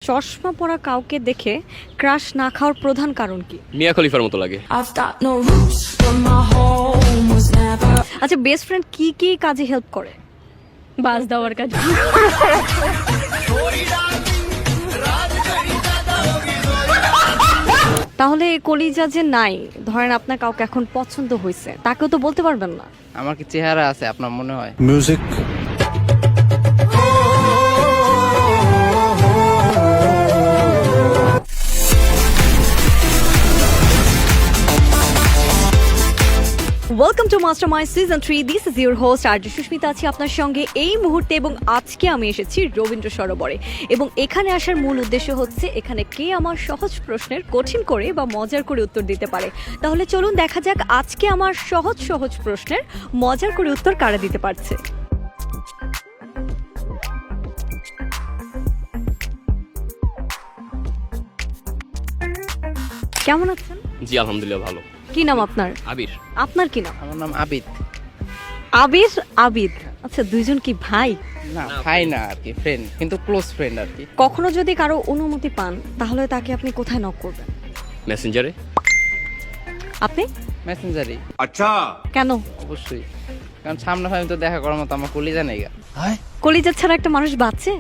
চশমা পরা কাউকে দেখে ক্রাশ না খাওয়ার প্রধান কারণ কি? মিয়া খলিফার মতো লাগে। আচ্ছা, বেস্ট ফ্রেন্ড কি কি কাজে হেল্প করে? বাস দেওয়ার কাজে। তাহলে কলিজা যে নাই, ধরেন আপনার কাউকে এখন পছন্দ হয়েছে, তাকেও তো বলতে পারবেন না। আমার কি চেহারা আছে আপনার মনে হয়? Music welcome to mastermind season 3। This is your host Arzoo Susmita, আছি আপনার সঙ্গে এই মুহূর্তে এবং আজকে আমি এসেছি রবীন্দ্র সরোবরে এবং এখানে আসার মূল উদ্দেশ্য হচ্ছে এখানে কে আমার সহজ প্রশ্নের কঠিন করে বা মজার করে উত্তর দিতে পারে। তাহলে চলুন দেখা যাক আজকে আমার সহজ সহজ প্রশ্নের মজার করে উত্তর কারা দিতে পারছে। কেমন আছেন? জি আলহামদুলিল্লাহ ভালো। কি নাম আপনার? আবির। আপনার কি নাম? আমার নাম আবিদ। আবির। আবিদ, আচ্ছা দুইজন কি ভাই? না ভাই না আর কি, ফ্রেন্ড, কিন্তু ক্লোজ ফ্রেন্ড আর কি। কখনো যদি কারো অনুমতি পান তাহলে তাকে আপনি কোথায় নক করবেন? মেসেঞ্জারে। আপনি? মেসেঞ্জারি। अच्छा কেন? অবশ্যই, কারণ সামনাসামনি তো দেখা করার মতো আমার কলিজা নেই। কলিজা ছাড়া একটা মানুষ বাঁচে?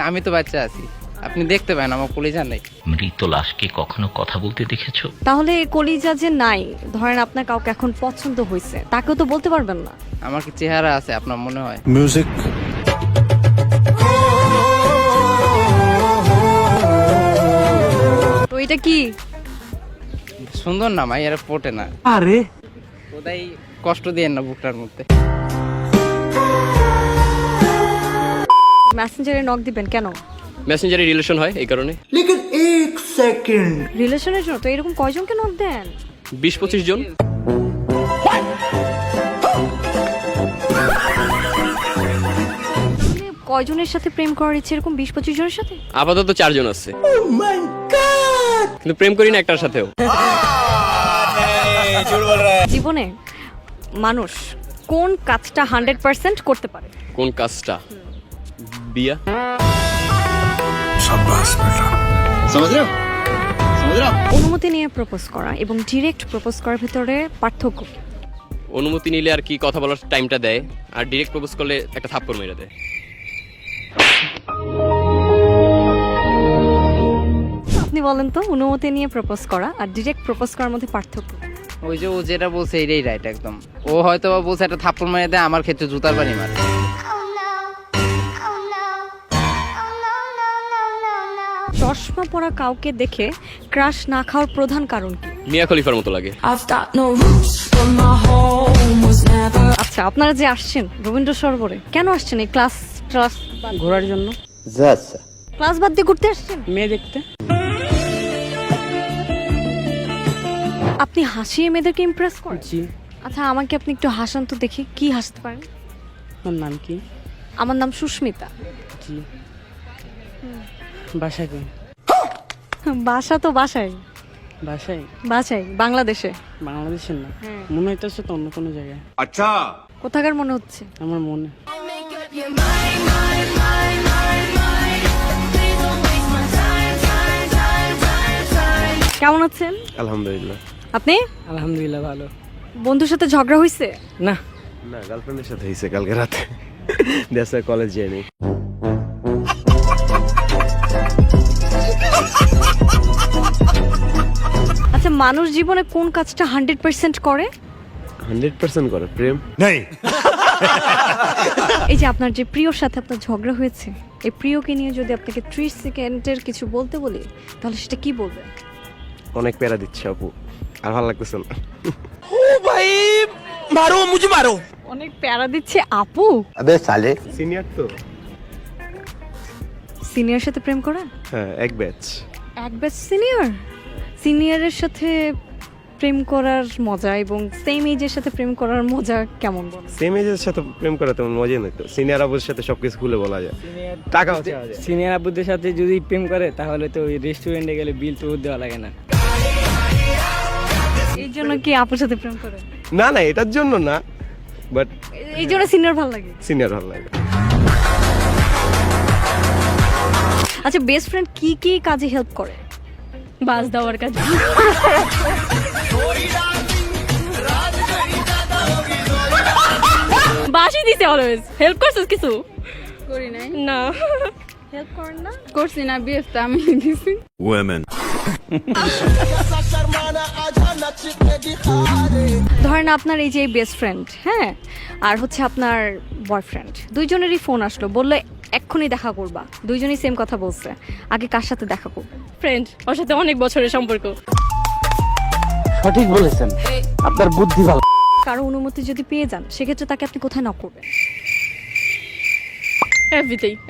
আমি তো বাচ্চা আছি, আপনি দেখতে পান আমার কলিজা নেই। মৃত লাশকে কখনো কথা বলতে দেখেছো? তাহলে কলিজা যে নাই, ধরেন আপনার কাউকে এখন পছন্দ হয়েছে, তাকেও তো বলতে পারবেন না। আমার কি চেহারা আছে আপনার মনে হয়? মিউজিক তো এটা কি? সুন্দর না মাই, এরা পটে না। আরে ওটাই কষ্ট দিয়ে না বুকটার মধ্যে। মেসেঞ্জারে নক দিবেন কেন? মেসেঞ্জারে রিলেশন হয় এই কারণে। রিলেশনের জন্য? তো এরকম কয়জনকে নক দেন? 20-25 জন। কয়জনের সাথে প্রেম করার ইচ্ছে এরকম 20-25 জনের সাথে? আপাতত 4 জন আছে। কিন্তু প্রেম করি না একটার সাথেও। জীবনে মানুষ কোন কাজটা 100% করতে পারে? কোন কাজটা? বিয়া। শাবাশ বেটা অনুমতি নিয়ে প্রপোজ করা এবং ডিরেক্ট প্রপোজ করার ভিতরে পার্থক্য কি? অনুমতি নিলে আর কি কথা বলার টাইমটা দেয়, আর ডিরেক্ট প্রপোজ করলে একটা থাপ্পড় মেরে দেয়। আপনি বলেন তো, অনুমতি নিয়ে প্রপোজ করা আর ডিরেক্ট প্রপোজ করার মধ্যে পার্থক্য? ওই যে ও যেটা বলছে এটাই রাইট একদম। ও হয়তো বা বলছে একটা থাপ্পড় মেরে দেয়, আমার ক্ষেত্রে জুতার বাড়ি মারে। চশমা পরা কাউকে দেখে ক্রাশ না খাওয়ার প্রধান কারণ কি? মিয়া খলিফার মতো লাগে। আচ্ছা, আপনারা যে আসছেন রবীন্দ্র সরোবরে, কেন আসছেন? এই ক্লাস ঘোরার জন্য। ক্লাস বাদ দিয়ে ঘুরতে আসছেন? মেয়ে দেখতে। আপনি হাসিয়ে মেয়েদেরকে ইমপ্রেস করেন? জি। আচ্ছা, আমাকে আপনি একটু হাসান তো দেখি, কি হাসতে পারেন? আপনার নাম কি? আমার নাম সুস্মিতা। জি। বাসা কি? বাসা তো বাসায়। বাসায়? বাসায় বাংলাদেশে। বাংলাদেশের না, হ্যাঁ। মনে হইতেছে তো অন্য কোনো জায়গায়। अच्छा কোথাকার মনে হচ্ছে? আমার মনে। কেমন আছেন? আলহামদুলিল্লাহ। আপনি? আলহামদুলিল্লাহ ভালো। বন্ধুর সাথে ঝগড়া হয়েছে? না। না, গার্লফ্রেন্ডের সাথে হয়েছে কালকে রাতে। দ্যাটস ওয়াই কলেজ যাইনি। আচ্ছা, মানুষ জীবনে কোন কাজটা 100% করে? 100% করে প্রেম। এই যে আপনার যে প্রিয়র সাথে আপনার ঝগড়া হয়েছে, এই প্রিয়কে নিয়ে যদি আপনাকে 30 সেকেন্ডের কিছু বলতে বলি তাহলে সেটা কি বলবেন? অনেক প্যারা দিচ্ছে আপু, আর ভালো লাগতেছে না। অনেক প্যারা দিচ্ছে আপু। সিনিয়র তো। সিনিয়র সাথে প্রেম করা? হ্যাঁ, এক ব্যাচ। এক ব্যাচ সিনিয়র। সিনিয়রের সাথে প্রেম করার মজা এবং সেম এজের সাথে প্রেম করার মজা কেমন বল? সেম এজের সাথে প্রেম করা তেমন মজাই নয় তো। সিনিয়র আপুর সাথে সবকিছু খুলে বলা যায়, টাকা হচ্ছে। সিনিয়র আব্বুদের সাথে যদি প্রেম করে তাহলে তো ওই রেস্টুরেন্টে গেলে বিল তো দেওয়া লাগে না। এই জন্য কি আপুর সাথে প্রেম করে? না না, এটার জন্য না, বাট এই জন্য সিনিয়র ভালো লাগে। সিনিয়র ভালো লাগে। আচ্ছা বেস্ট ফ্রেন্ড কি কি কাজে হেল্প করে? বাস দেওয়ার কাজ। বাসই দিছে অলওয়েজ। হেল্প করছিস কিছু? করি নাই, না। হেল্প করেন না? করছি না, বিয়েটা আমি দিছি। Women. ধরেন আপনার এই যে বেস্ট ফ্রেন্ড, হ্যাঁ, আর হচ্ছে আপনার বয়ফ্রেন্ড, দুইজনেরই ফোন আসলো, বললো এক্ষুনি দেখা করবা, দুইজনই সেম কথা বলছে, আগে কার সাথে দেখা করবে? ফ্রেন্ড, ওর সাথে অনেক বছরের সম্পর্ক। সঠিক বলেছেন, আপনার বুদ্ধি ভালো। কারো অনুমতি যদি পেয়ে যান সেক্ষেত্রে তাকে আপনি কোথায় নক করবেন?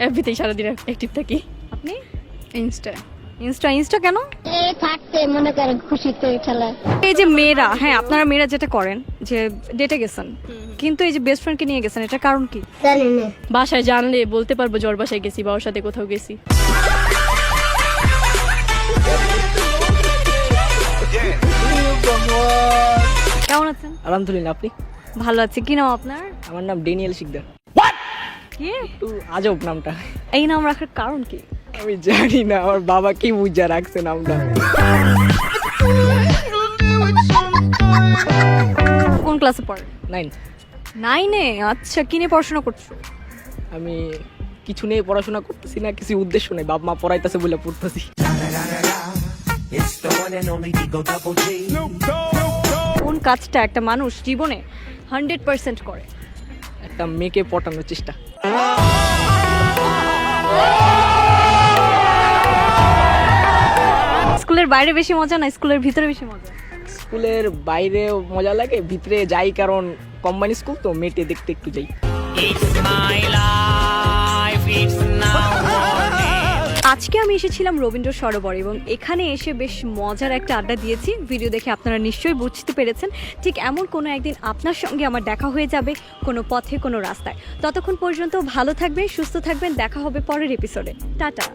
এফবিতেই সারাদিন অ্যাক্টিভ থাকি। আপনি ইনস্টা। ইনস্টা কেন? থাকতে মনে করেন খুশিতে খেলা। এই যে মেয়েরা, হ্যাঁ আপনারা মেয়েরা যেটা করেন যে ডেটে গেছেন কিন্তু এই যে বেস্ট ফ্রেন্ডকে নিয়ে গেছেন, এটা কারণ কি? জানি না। বাসায় জানলে বলতে পারবো জ্বর বাসায় গেছি বা ওর সাথে কোথাও গেছি। কেমন আছেন? আলহামদুলিল্লাহ, আপনি? ভালো আছি। কি নাম আপনার? আমার নাম ড্যানিয়েল শিকদার। কি একটু আজব নামটা। এই নাম রাখার কারণ কি? আমি জানি না, আমার বাবা কি বুঝা রাখছে নামটা। কোন ক্লাসে পড়েন? 9। 9-এ? আচ্ছা, কি নিয়ে পড়াশোনা করছো? আমি কিছু নিয়ে পড়াশোনা করতেছি না, কিছু উদ্দেশ্য নেই, বাপ মা পড়াইতেছে বলে পড়তেছি। কোন কাজটা একটা মানুষ জীবনে 100% করে? একটা মেয়েকে পটানোর চেষ্টা। স্কুলের বাইরে বেশি মজা না স্কুলের ভিতরে বেশি মজা? স্কুলের বাইরেও মজা লাগে, ভিতরে যাই কারণ কম্বাইন স্কুল তো, মেয়েটে দেখতে একটু যাই। আজকে আমি এসেছিলাম রবীন্দ্র সরোবর এবং এখানে এসে বেশ মজার একটা আড্ডা দিয়েছি। ভিডিও দেখে আপনারা নিশ্চয়ই বুঝতে পেরেছেন ঠিক এমন কোনো একদিন আপনার সঙ্গে আমার দেখা হয়ে যাবে কোনো পথে কোনো রাস্তায়। ততক্ষণ পর্যন্ত ভালো থাকবেন, সুস্থ থাকবেন, দেখা হবে পরের এপিসোডে। টাটা।